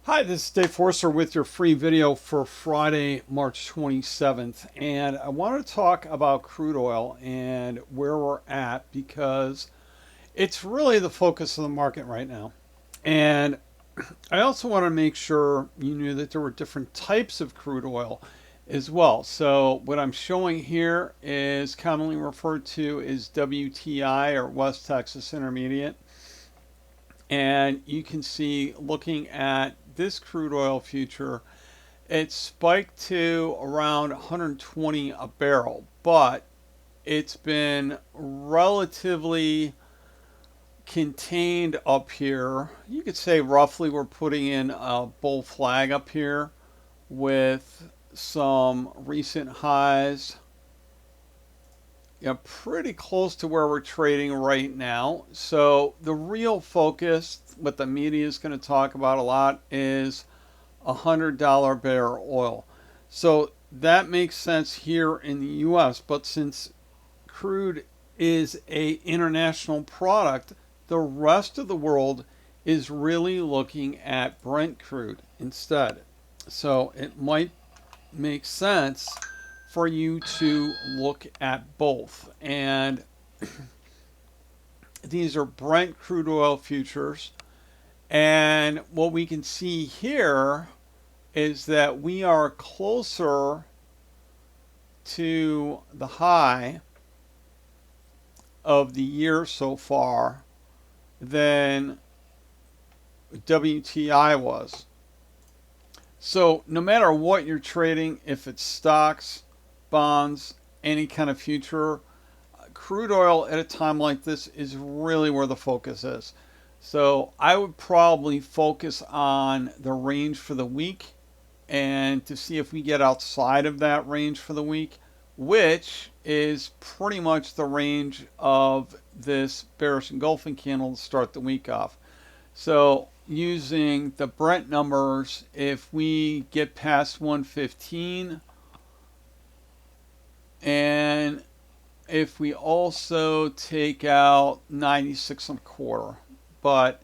Hi, this is Dave Forster with your free video for Friday, March 27th. And I want to talk about crude oil and where we're at because it's really the focus of the market right now. And I also want to make sure you knew that there were different types of crude oil as well. So what I'm showing here is commonly referred to as WTI or West Texas Intermediate. And you can see looking at this crude oil future, it spiked to around 120 a barrel, but it's been relatively contained up here. You could say roughly we're putting in a bull flag up here with some recent highs. Yeah, pretty close to where we're trading right now. So the real focus, what the media is going to talk about a lot, is $100 barrel oil. So that makes sense here in the US, but since crude is a international product, the rest of the world is really looking at Brent crude instead. So it might make sense for you to look at both. And these are Brent crude oil futures. And what we can see here is that we are closer to the high of the year so far than WTI was. So no matter what you're trading, if it's stocks, bonds, any kind of future, crude oil at a time like this is really where the focus is. So I would probably focus on the range for the week and to see if we get outside of that range for the week, which is pretty much the range of this bearish engulfing candle to start the week off. So using the Brent numbers, if we get past 115, and if we also take out 96 and a quarter, but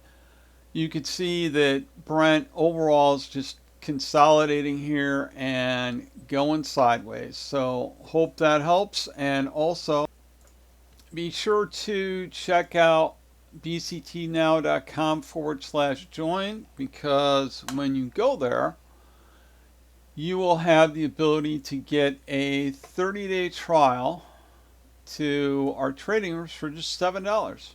you could see that Brent overall is just consolidating here and going sideways. So hope that helps. And also be sure to check out bctnow.com/join, because when you go there, you will have the ability to get a 30-day trial to our trading rooms for just $7.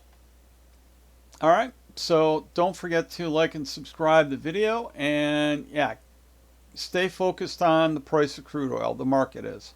All right, so don't forget to like and subscribe the video, and yeah, stay focused on the price of crude oil. The market is.